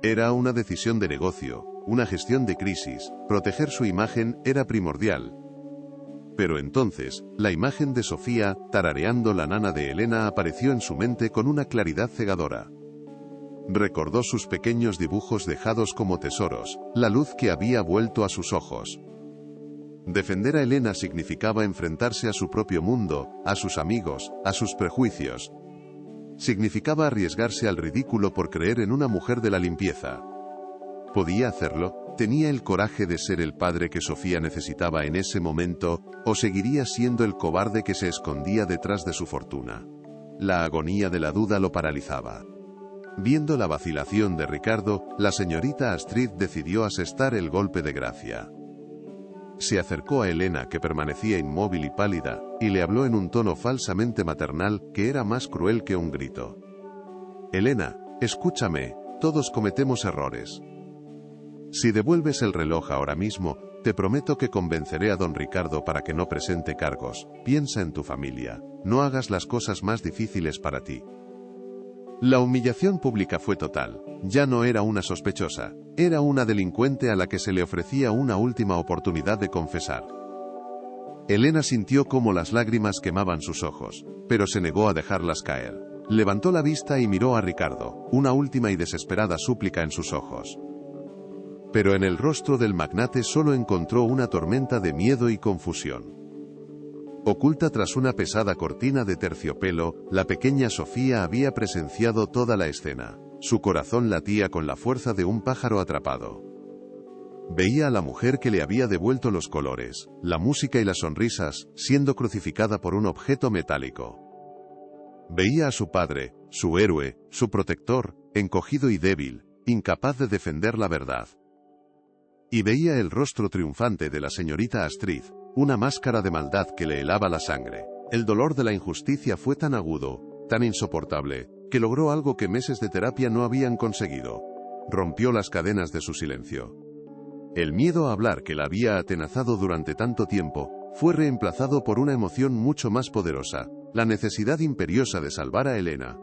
A: Era una decisión de negocio, una gestión de crisis, proteger su imagen era primordial. Pero entonces, la imagen de Sofía, tarareando la nana de Elena, apareció en su mente con una claridad cegadora. Recordó sus pequeños dibujos dejados como tesoros, la luz que había vuelto a sus ojos. Defender a Elena significaba enfrentarse a su propio mundo, a sus amigos, a sus prejuicios. Significaba arriesgarse al ridículo por creer en una mujer de la limpieza. ¿Podía hacerlo? ¿Tenía el coraje de ser el padre que Sofía necesitaba en ese momento, o seguiría siendo el cobarde que se escondía detrás de su fortuna? La agonía de la duda lo paralizaba. Viendo la vacilación de Ricardo, la señorita Astrid decidió asestar el golpe de gracia. Se acercó a Helena, que permanecía inmóvil y pálida, y le habló en un tono falsamente maternal, que era más cruel que un grito. Helena, escúchame, todos cometemos errores. Si devuelves el reloj ahora mismo, te prometo que convenceré a don Ricardo para que no presente cargos. Piensa en tu familia, no hagas las cosas más difíciles para ti. La humillación pública fue total. Ya no era una sospechosa, era una delincuente a la que se le ofrecía una última oportunidad de confesar. Helena sintió cómo las lágrimas quemaban sus ojos, pero se negó a dejarlas caer. Levantó la vista y miró a Ricardo, una última y desesperada súplica en sus ojos. Pero en el rostro del magnate solo encontró una tormenta de miedo y confusión. Oculta tras una pesada cortina de terciopelo, la pequeña Sofía había presenciado toda la escena. Su corazón latía con la fuerza de un pájaro atrapado. Veía a la mujer que le había devuelto los colores, la música y las sonrisas, siendo crucificada por un objeto metálico. Veía a su padre, su héroe, su protector, encogido y débil, incapaz de defender la verdad. Y veía el rostro triunfante de la señorita Astrid, una máscara de maldad que le helaba la sangre. El dolor de la injusticia fue tan agudo, tan insoportable, que logró algo que meses de terapia no habían conseguido. Rompió las cadenas de su silencio. El miedo a hablar que la había atenazado durante tanto tiempo, fue reemplazado por una emoción mucho más poderosa, la necesidad imperiosa de salvar a Helena.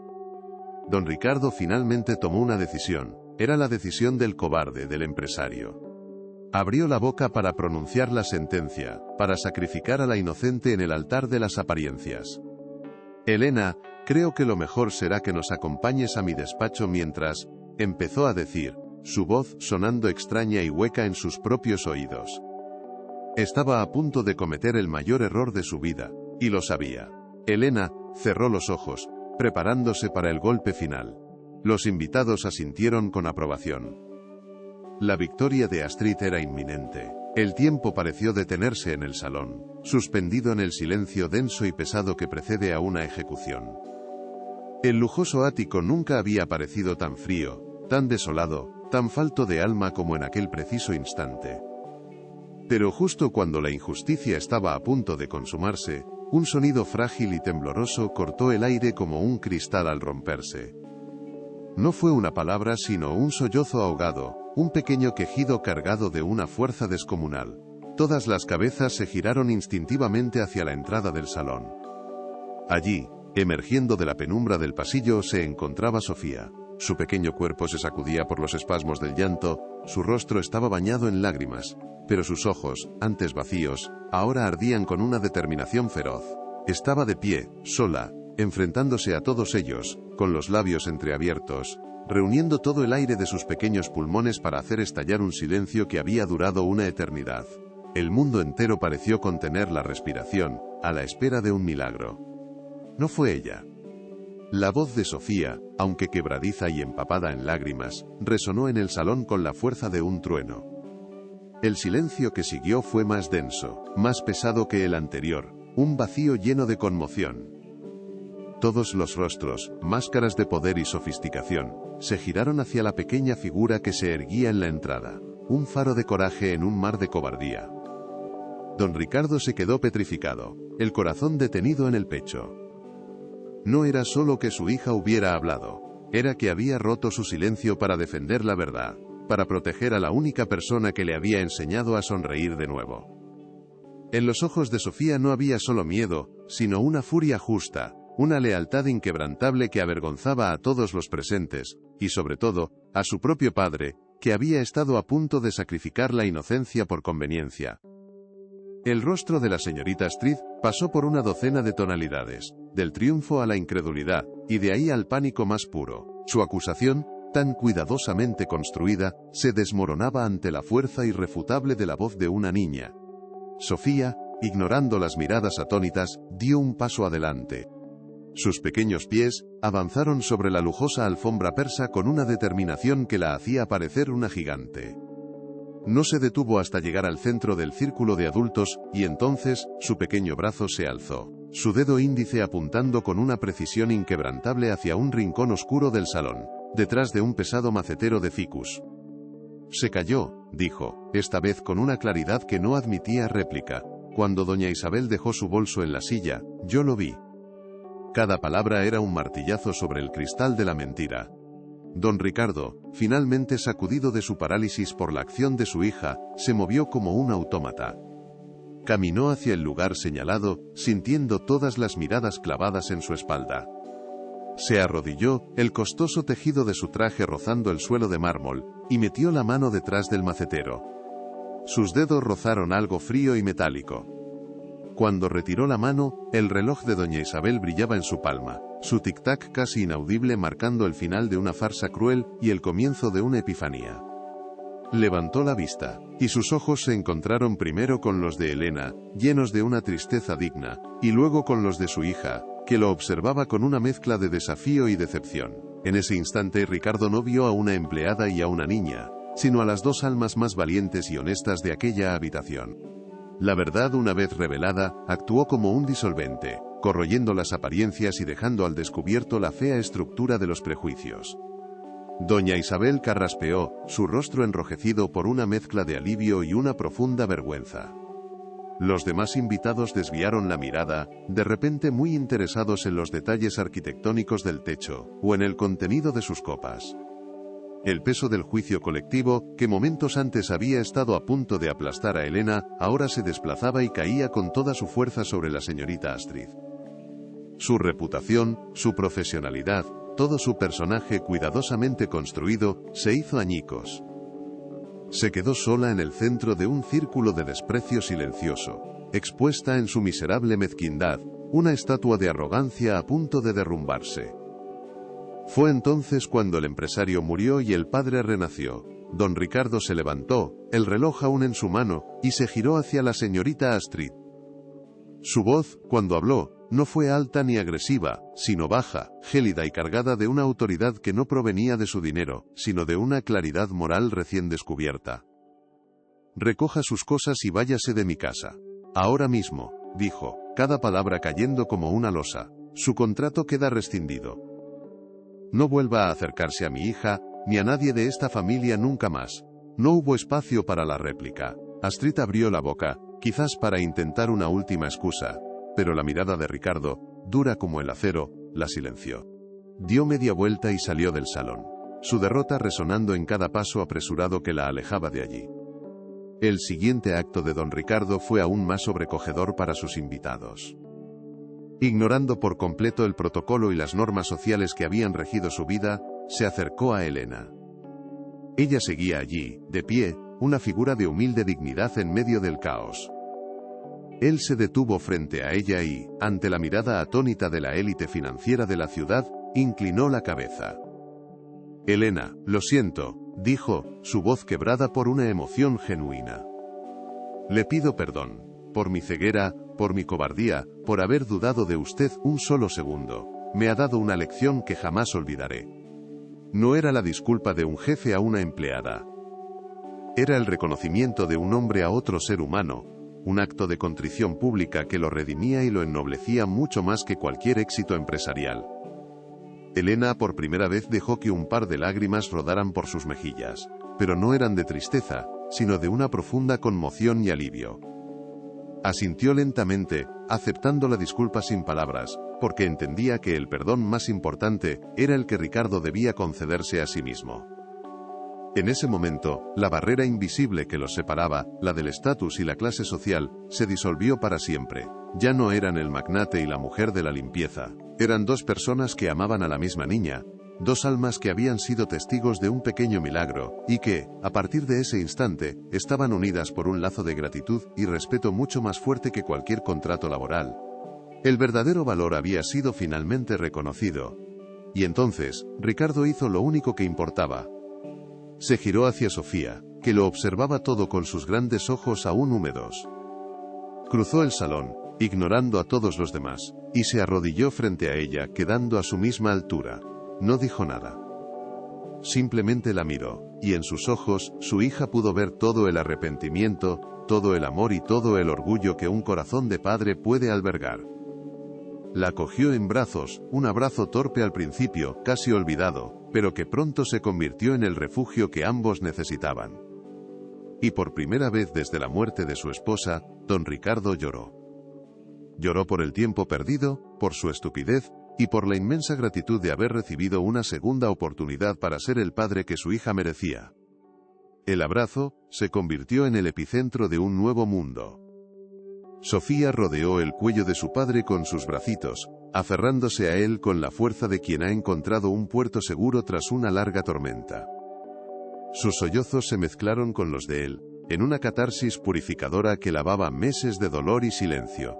A: Don Ricardo finalmente tomó una decisión, era la decisión del cobarde, del empresario. Abrió la boca para pronunciar la sentencia, para sacrificar a la inocente en el altar de las apariencias. Helena, creo que lo mejor será que nos acompañes a mi despacho mientras, empezó a decir, su voz sonando extraña y hueca en sus propios oídos. Estaba a punto de cometer el mayor error de su vida, y lo sabía. Helena cerró los ojos, preparándose para el golpe final. Los invitados asintieron con aprobación. La victoria de Astrid era inminente. El tiempo pareció detenerse en el salón, suspendido en el silencio denso y pesado que precede a una ejecución. El lujoso ático nunca había parecido tan frío, tan desolado, tan falto de alma como en aquel preciso instante. Pero justo cuando la injusticia estaba a punto de consumarse, un sonido frágil y tembloroso cortó el aire como un cristal al romperse. No fue una palabra sino un sollozo ahogado, un pequeño quejido cargado de una fuerza descomunal. Todas las cabezas se giraron instintivamente hacia la entrada del salón. Allí, emergiendo de la penumbra del pasillo, se encontraba Sofía. Su pequeño cuerpo se sacudía por los espasmos del llanto, su rostro estaba bañado en lágrimas, pero sus ojos, antes vacíos, ahora ardían con una determinación feroz. Estaba de pie, sola, enfrentándose a todos ellos, con los labios entreabiertos, reuniendo todo el aire de sus pequeños pulmones para hacer estallar un silencio que había durado una eternidad. El mundo entero pareció contener la respiración, a la espera de un milagro. No fue ella. La voz de Sofía, aunque quebradiza y empapada en lágrimas, resonó en el salón con la fuerza de un trueno. El silencio que siguió fue más denso, más pesado que el anterior, un vacío lleno de conmoción. Todos los rostros, máscaras de poder y sofisticación, se giraron hacia la pequeña figura que se erguía en la entrada, un faro de coraje en un mar de cobardía. Don Ricardo se quedó petrificado, el corazón detenido en el pecho. No era solo que su hija hubiera hablado, era que había roto su silencio para defender la verdad, para proteger a la única persona que le había enseñado a sonreír de nuevo. En los ojos de Sofía no había solo miedo, sino una furia justa, una lealtad inquebrantable que avergonzaba a todos los presentes, y sobre todo, a su propio padre, que había estado a punto de sacrificar la inocencia por conveniencia. El rostro de la señorita Astrid pasó por una docena de tonalidades, del triunfo a la incredulidad, y de ahí al pánico más puro. Su acusación, tan cuidadosamente construida, se desmoronaba ante la fuerza irrefutable de la voz de una niña. Sofía, ignorando las miradas atónitas, dio un paso adelante. Sus pequeños pies avanzaron sobre la lujosa alfombra persa con una determinación que la hacía parecer una gigante. No se detuvo hasta llegar al centro del círculo de adultos, y entonces, su pequeño brazo se alzó, su dedo índice apuntando con una precisión inquebrantable hacia un rincón oscuro del salón, detrás de un pesado macetero de ficus. Se calló, dijo, esta vez con una claridad que no admitía réplica. Cuando doña Isabel dejó su bolso en la silla, yo lo vi. Cada palabra era un martillazo sobre el cristal de la mentira. Don Ricardo, finalmente sacudido de su parálisis por la acción de su hija, se movió como un autómata. Caminó hacia el lugar señalado, sintiendo todas las miradas clavadas en su espalda. Se arrodilló, el costoso tejido de su traje rozando el suelo de mármol, y metió la mano detrás del macetero. Sus dedos rozaron algo frío y metálico. Cuando retiró la mano, el reloj de doña Isabel brillaba en su palma, su tic-tac casi inaudible marcando el final de una farsa cruel y el comienzo de una epifanía. Levantó la vista, y sus ojos se encontraron primero con los de Elena, llenos de una tristeza digna, y luego con los de su hija, que lo observaba con una mezcla de desafío y decepción. En ese instante Ricardo no vio a una empleada y a una niña, sino a las dos almas más valientes y honestas de aquella habitación. La verdad, una vez revelada, actuó como un disolvente, corroyendo las apariencias y dejando al descubierto la fea estructura de los prejuicios. Doña Isabel carraspeó, su rostro enrojecido por una mezcla de alivio y una profunda vergüenza. Los demás invitados desviaron la mirada, de repente muy interesados en los detalles arquitectónicos del techo, o en el contenido de sus copas. El peso del juicio colectivo, que momentos antes había estado a punto de aplastar a Elena, ahora se desplazaba y caía con toda su fuerza sobre la señorita Astrid. Su reputación, su profesionalidad, todo su personaje cuidadosamente construido, se hizo añicos. Se quedó sola en el centro de un círculo de desprecio silencioso, expuesta en su miserable mezquindad, una estatua de arrogancia a punto de derrumbarse. Fue entonces cuando el empresario murió y el padre renació. Don Ricardo se levantó, el reloj aún en su mano, y se giró hacia la señorita Astrid. Su voz, cuando habló, no fue alta ni agresiva, sino baja, gélida y cargada de una autoridad que no provenía de su dinero, sino de una claridad moral recién descubierta. «Recoja sus cosas y váyase de mi casa. Ahora mismo», dijo, cada palabra cayendo como una losa. «Su contrato queda rescindido. No vuelva a acercarse a mi hija, ni a nadie de esta familia nunca más». No hubo espacio para la réplica. Astrid abrió la boca, quizás para intentar una última excusa, pero la mirada de Ricardo, dura como el acero, la silenció. Dio media vuelta y salió del salón, su derrota resonando en cada paso apresurado que la alejaba de allí. El siguiente acto de don Ricardo fue aún más sobrecogedor para sus invitados. Ignorando por completo el protocolo y las normas sociales que habían regido su vida, se acercó a Elena. Ella seguía allí, de pie, una figura de humilde dignidad en medio del caos. Él se detuvo frente a ella y, ante la mirada atónita de la élite financiera de la ciudad, inclinó la cabeza. «Elena, lo siento», dijo, su voz quebrada por una emoción genuina. «Le pido perdón, por mi ceguera, por mi cobardía, por haber dudado de usted un solo segundo. Me ha dado una lección que jamás olvidaré. No era la disculpa de un jefe a una empleada. Era el reconocimiento de un hombre a otro ser humano, un acto de contrición pública que lo redimía y lo ennoblecía mucho más que cualquier éxito empresarial». Elena por primera vez dejó que un par de lágrimas rodaran por sus mejillas, pero no eran de tristeza, sino de una profunda conmoción y alivio. Asintió lentamente, aceptando la disculpa sin palabras, porque entendía que el perdón más importante era el que Ricardo debía concederse a sí mismo. En ese momento, la barrera invisible que los separaba, la del estatus y la clase social, se disolvió para siempre. Ya no eran el magnate y la mujer de la limpieza. Eran dos personas que amaban a la misma niña, dos almas que habían sido testigos de un pequeño milagro, y que, a partir de ese instante, estaban unidas por un lazo de gratitud y respeto mucho más fuerte que cualquier contrato laboral. El verdadero valor había sido finalmente reconocido. Y entonces, Ricardo hizo lo único que importaba. Se giró hacia Sofía, que lo observaba todo con sus grandes ojos aún húmedos. Cruzó el salón, ignorando a todos los demás, y se arrodilló frente a ella, quedando a su misma altura. No dijo nada. Simplemente la miró, y en sus ojos, su hija pudo ver todo el arrepentimiento, todo el amor y todo el orgullo que un corazón de padre puede albergar. La cogió en brazos, un abrazo torpe al principio, casi olvidado, pero que pronto se convirtió en el refugio que ambos necesitaban. Y por primera vez desde la muerte de su esposa, don Ricardo lloró. Lloró por el tiempo perdido, por su estupidez, y por la inmensa gratitud de haber recibido una segunda oportunidad para ser el padre que su hija merecía. El abrazo se convirtió en el epicentro de un nuevo mundo. Sofía rodeó el cuello de su padre con sus bracitos, aferrándose a él con la fuerza de quien ha encontrado un puerto seguro tras una larga tormenta. Sus sollozos se mezclaron con los de él, en una catarsis purificadora que lavaba meses de dolor y silencio.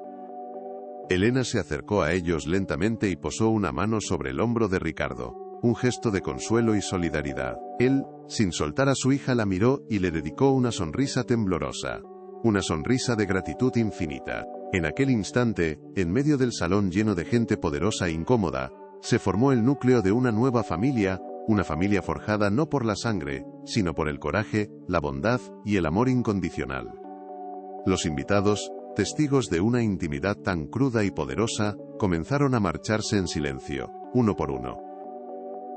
A: Elena se acercó a ellos lentamente y posó una mano sobre el hombro de Ricardo, un gesto de consuelo y solidaridad. Él, sin soltar a su hija, la miró y le dedicó una sonrisa temblorosa. Una sonrisa de gratitud infinita. En aquel instante, en medio del salón lleno de gente poderosa e incómoda, se formó el núcleo de una nueva familia, una familia forjada no por la sangre, sino por el coraje, la bondad y el amor incondicional. Los invitados, testigos de una intimidad tan cruda y poderosa, comenzaron a marcharse en silencio, uno por uno.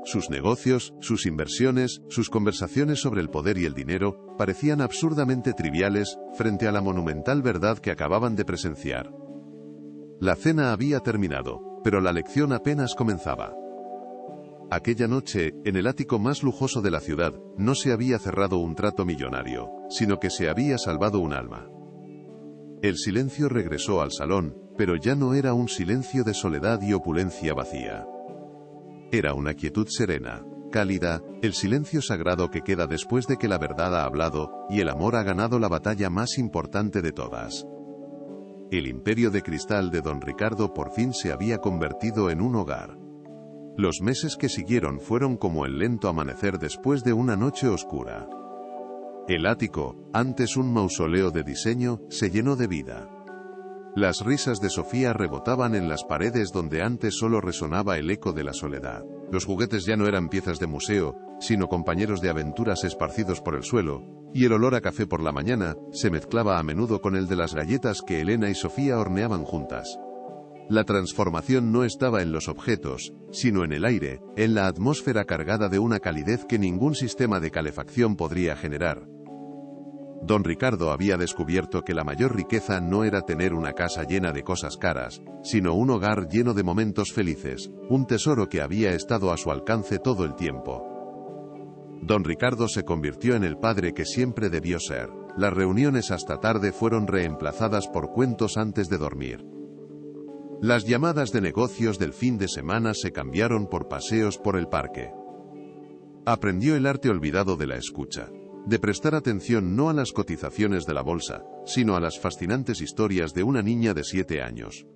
A: Sus negocios, sus inversiones, sus conversaciones sobre el poder y el dinero, parecían absurdamente triviales frente a la monumental verdad que acababan de presenciar. La cena había terminado, pero la lección apenas comenzaba. Aquella noche, en el ático más lujoso de la ciudad, no se había cerrado un trato millonario, sino que se había salvado un alma. El silencio regresó al salón, pero ya no era un silencio de soledad y opulencia vacía. Era una quietud serena, cálida, el silencio sagrado que queda después de que la verdad ha hablado, y el amor ha ganado la batalla más importante de todas. El imperio de cristal de don Ricardo por fin se había convertido en un hogar. Los meses que siguieron fueron como el lento amanecer después de una noche oscura. El ático, antes un mausoleo de diseño, se llenó de vida. Las risas de Sofía rebotaban en las paredes donde antes solo resonaba el eco de la soledad. Los juguetes ya no eran piezas de museo, sino compañeros de aventuras esparcidos por el suelo, y el olor a café por la mañana se mezclaba a menudo con el de las galletas que Elena y Sofía horneaban juntas. La transformación no estaba en los objetos, sino en el aire, en la atmósfera cargada de una calidez que ningún sistema de calefacción podría generar. Don Ricardo había descubierto que la mayor riqueza no era tener una casa llena de cosas caras, sino un hogar lleno de momentos felices, un tesoro que había estado a su alcance todo el tiempo. Don Ricardo se convirtió en el padre que siempre debió ser. Las reuniones hasta tarde fueron reemplazadas por cuentos antes de dormir. Las llamadas de negocios del fin de semana se cambiaron por paseos por el parque. Aprendió el arte olvidado de la escucha. De prestar atención no a las cotizaciones de la bolsa, sino a las fascinantes historias de una niña de 7 años.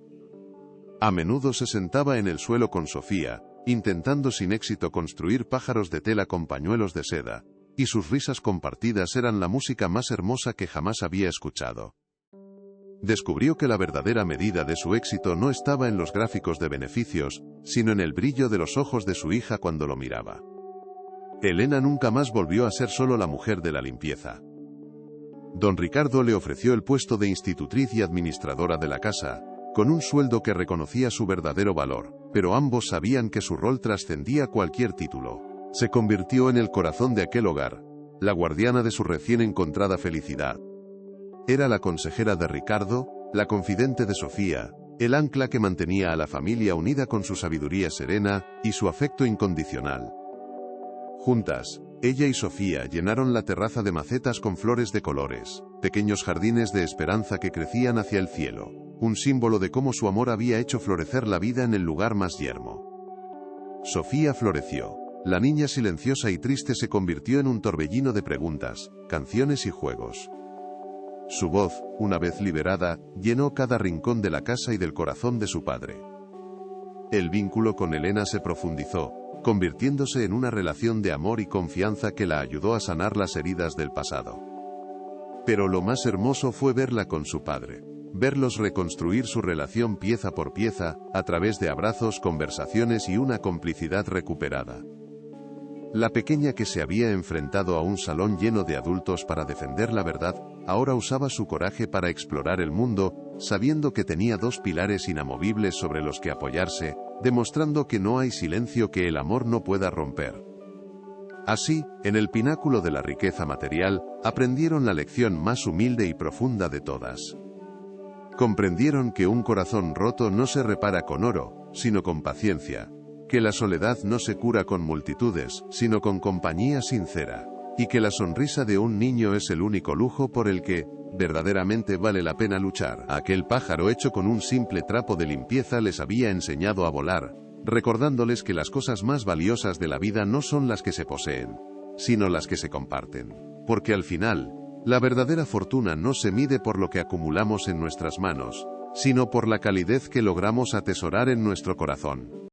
A: A menudo se sentaba en el suelo con Sofía, intentando sin éxito construir pájaros de tela con pañuelos de seda, y sus risas compartidas eran la música más hermosa que jamás había escuchado. Descubrió que la verdadera medida de su éxito no estaba en los gráficos de beneficios, sino en el brillo de los ojos de su hija cuando lo miraba. Elena nunca más volvió a ser solo la mujer de la limpieza. Don Ricardo le ofreció el puesto de institutriz y administradora de la casa, con un sueldo que reconocía su verdadero valor, pero ambos sabían que su rol trascendía cualquier título. Se convirtió en el corazón de aquel hogar, la guardiana de su recién encontrada felicidad. Era la consejera de Ricardo, la confidente de Sofía, el ancla que mantenía a la familia unida con su sabiduría serena y su afecto incondicional. Juntas, ella y Sofía llenaron la terraza de macetas con flores de colores, pequeños jardines de esperanza que crecían hacia el cielo, un símbolo de cómo su amor había hecho florecer la vida en el lugar más yermo. Sofía floreció. La niña silenciosa y triste se convirtió en un torbellino de preguntas, canciones y juegos. Su voz, una vez liberada, llenó cada rincón de la casa y del corazón de su padre. El vínculo con Elena se profundizó, convirtiéndose en una relación de amor y confianza que la ayudó a sanar las heridas del pasado. Pero lo más hermoso fue verla con su padre. Verlos reconstruir su relación pieza por pieza, a través de abrazos, conversaciones y una complicidad recuperada. La pequeña que se había enfrentado a un salón lleno de adultos para defender la verdad, ahora usaba su coraje para explorar el mundo, sabiendo que tenía dos pilares inamovibles sobre los que apoyarse, demostrando que no hay silencio que el amor no pueda romper. Así, en el pináculo de la riqueza material, aprendieron la lección más humilde y profunda de todas. Comprendieron que un corazón roto no se repara con oro, sino con paciencia, que la soledad no se cura con multitudes, sino con compañía sincera, y que la sonrisa de un niño es el único lujo por el que, verdaderamente vale la pena luchar. Aquel pájaro hecho con un simple trapo de limpieza les había enseñado a volar, recordándoles que las cosas más valiosas de la vida no son las que se poseen, sino las que se comparten. Porque al final, la verdadera fortuna no se mide por lo que acumulamos en nuestras manos, sino por la calidez que logramos atesorar en nuestro corazón.